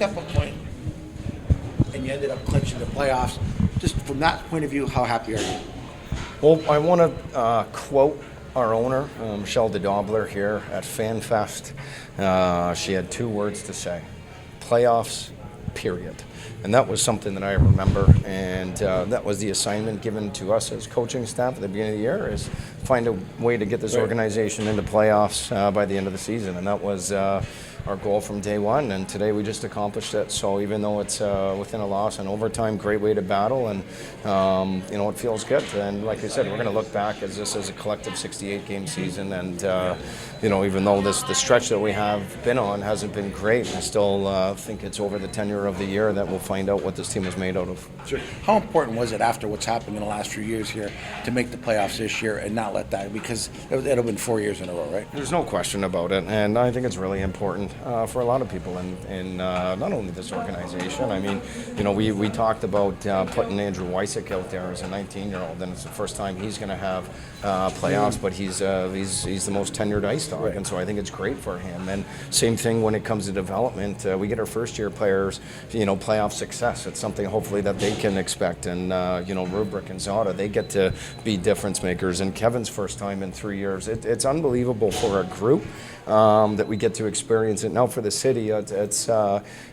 picked up a point, and you ended up clinching the playoffs. Just from that point of view, how happy are you? Well, I want to quote our owner, Michelle DeDobler, here at FanFest. She had 2 words to say: playoffs, period. And that was something that I remember, and that was the assignment given to us as coaching staff at the beginning of the year, is find a way to get this organization into playoffs by the end of the season. And that was our goal from day one, and today we just accomplished it. So even though it's within a loss and overtime, great way to battle, and it feels good. And like I said, we're going to look back as this as a collective 68-game season, and even though the stretch that we have been on hasn't been great, I still think it's over the tenure of the year that we'll find out what this team is made out of. Sure. How important was it after what's happened in the last few years here to make the playoffs this year and not let that, because it'll have been 4 years in a row, right? There's no question about it, and I think it's really important for a lot of people in not only this organization. I mean, we talked about putting Andrew Wysick out there as a 19-year-old, and it's the first time he's going to have playoffs, but he's the most tenured IceDog, and so I think it's great for him. And same thing when it comes to development. We get our first-year players, playoff success. It's something hopefully that they can expect, and Rubrick and Zada, they get to be difference makers. And Kevin's first time in 3 years. It's unbelievable for a group that we get to experience it. Now for the city, it's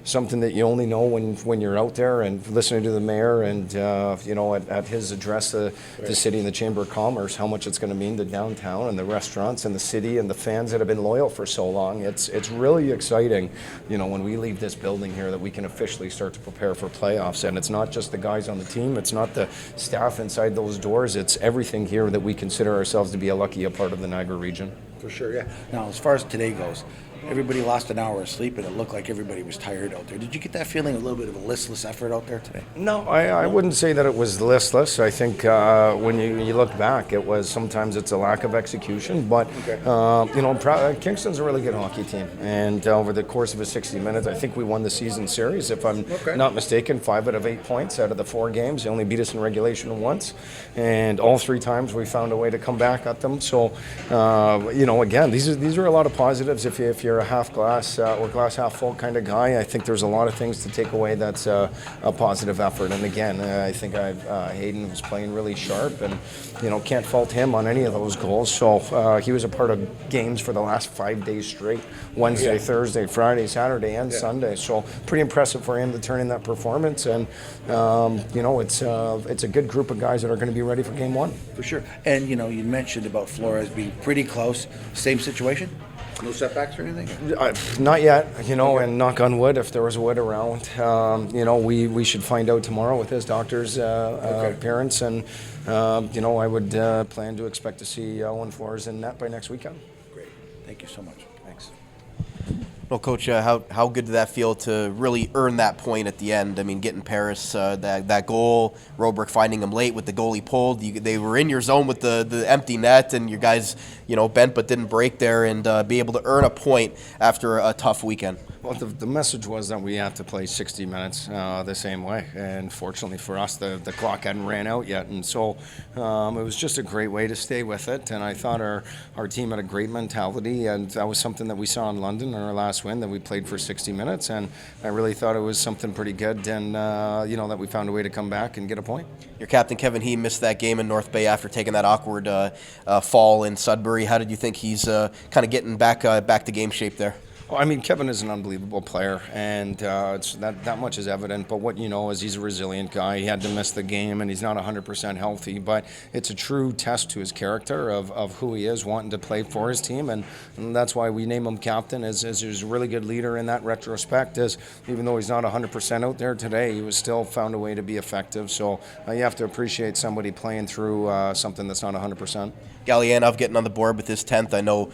something that you only know when you're out there and listening to the mayor and at his address to the city and the Chamber of Commerce, how much it's going to mean to downtown and the restaurants and the city and the fans that have been loyal for so long. It's really exciting, when we leave this building here, that we can officially start to prepare for playoffs. And it's not just the guys on the team, it's not the staff inside those doors, it's everything here that we consider ourselves to be a part of the Niagara region. For sure, yeah. Now, as far as today goes, everybody lost an hour of sleep, and it looked like everybody was tired out there. Did you get that feeling, a little bit of a listless effort out there today? No, I wouldn't say that it was listless. I think when you look back, it was sometimes it's a lack of execution. But, Kingston's a really good hockey team. And over the course of a 60 minutes, I think we won the season series. If I'm not mistaken, 5 out of 8 points out of the 4 games. They only beat us in regulation once. And all 3 times we found a way to come back at them. So, again, these are a lot of positives if you're a half glass or glass half full kind of guy. I think there's a lot of things to take away that's a positive effort. And again, I think Hayden was playing really sharp, and can't fault him on any of those goals. So he was a part of games for the last 5 days straight: Wednesday, Thursday, Friday, Saturday, and Sunday. So pretty impressive for him to turn in that performance. And it's a good group of guys that are going to be ready for game 1 for sure. And you mentioned about Flores being pretty close. Same situation. No setbacks or anything? Not yet, and knock on wood, if there was a wood around. We should find out tomorrow with his doctor's appearance, and, I would plan to expect to see Owen Flores in net by next weekend. Great. Thank you so much. Thanks. Well, Coach, how good did that feel to really earn that point at the end? I mean, getting Paris that goal, Robrick finding him late with the goal he pulled. They were in your zone with the empty net, and your guys, bent but didn't break there, and be able to earn a point after a tough weekend. Well, the message was that we have to play 60 minutes the same way, and fortunately for us, the clock hadn't ran out yet, and so it was just a great way to stay with it. And I thought our team had a great mentality, and that was something that we saw in London in our last win, that we played for 60 minutes, and I really thought it was something pretty good, and that we found a way to come back and get a point. Your captain, Kevin, he missed that game in North Bay after taking that awkward fall in Sudbury. How did you think he's kind of getting back to game shape there? Well, I mean, Kevin is an unbelievable player, and it's that much is evident. But what you know is he's a resilient guy. He had to miss the game, and he's not 100% healthy. But it's a true test to his character of who he is, wanting to play for his team, and that's why we name him captain. As he's a really good leader in that retrospect. As even though he's not 100% out there today, he was still found a way to be effective. So you have to appreciate somebody playing through something that's not 100%. Galianov getting on the board with his 10th. I know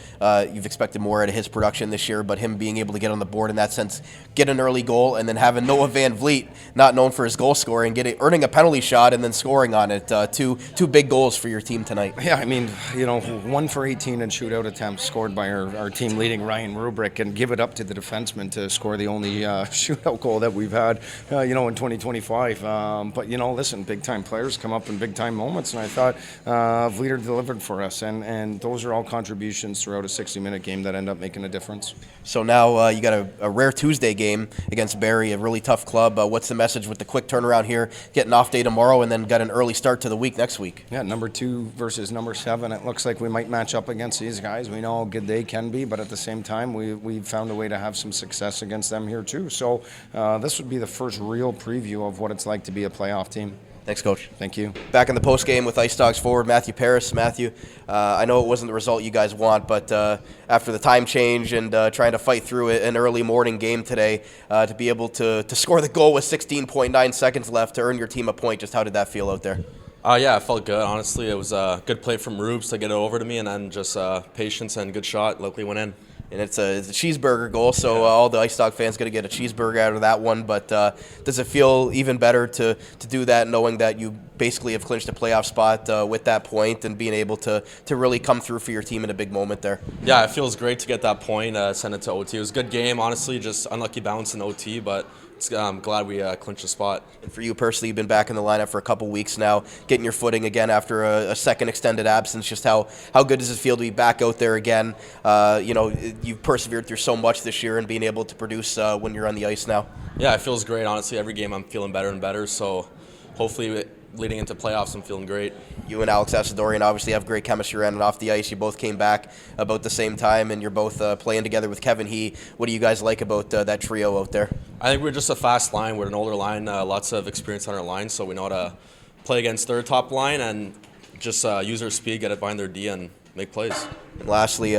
you've expected more out of his production this year, but him being able to get on the board in that sense, get an early goal, and then having Noah Van Vliet, not known for his goal scoring, earning a penalty shot and then scoring on it. Two big goals for your team tonight. Yeah, I mean, 1 for 18 in shootout attempts scored by our team leading Ryan Rubrick, and give it up to the defenseman to score the only shootout goal that we've had, in 2025. But listen, big time players come up in big time moments, and I thought Vleeter delivered for us. us, and those are all contributions throughout a 60-minute game that end up making a difference. So now you got a rare Tuesday game against Barrie, a really tough club. What's the message with the quick turnaround here, getting off day tomorrow, and then got an early start to the week next week? Yeah, number 2 versus number 7. It looks like we might match up against these guys. We know how good they can be, but at the same time, we've found a way to have some success against them here too. So this would be the first real preview of what it's like to be a playoff team. Thanks, Coach. Thank you. Back in the postgame with IceDogs forward Mathieu Paris. Mathieu, I know it wasn't the result you guys want, but after the time change and trying to fight through an early morning game today, to be able to score the goal with 16.9 seconds left to earn your team a point, just how did that feel out there? Yeah, it felt good. Honestly, it was a good play from Rubes to get it over to me, and then just patience and good shot. Luckily went in. And it's a cheeseburger goal, so all the IceDog fans going to get a cheeseburger out of that one. But does it feel even better to do that, knowing that you basically have clinched a playoff spot with that point and being able to really come through for your team in a big moment there? Yeah, it feels great to get that point, send it to OT. It was a good game, honestly, just unlucky bounce in OT, but I'm glad we clinched a spot. And for you personally, you've been back in the lineup for a couple weeks now, getting your footing again after a second extended absence. Just how good does it feel to be back out there again? You've persevered through so much this year and being able to produce when you're on the ice now. Yeah, it feels great. Honestly, every game I'm feeling better and better, so hopefully leading into playoffs, I'm feeling great. You and Alex Asadorian obviously have great chemistry on and off the ice. You both came back about the same time, and you're both playing together with Kevin He. What do you guys like about that trio out there? I think we're just a fast line. We're an older line, lots of experience on our line, so we know how to play against their top line and just use our speed, get it behind their D, and make plays. And lastly,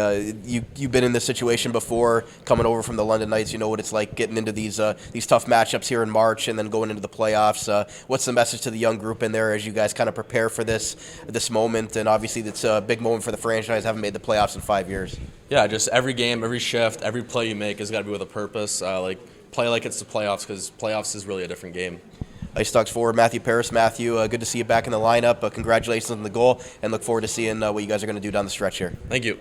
you've been in this situation before, coming over from the London Knights. You know what it's like getting into these tough matchups here in March and then going into the playoffs. What's the message to the young group in there as you guys kind of prepare for this moment? And obviously, it's a big moment for the franchise. Haven't made the playoffs in 5 years. Yeah, just every game, every shift, every play you make has got to be with a purpose. Play like it's the playoffs, because playoffs is really a different game. IceDogs forward Mathieu Paris. Mathieu, good to see you back in the lineup. Congratulations on the goal, and look forward to seeing what you guys are going to do down the stretch here. Thank you.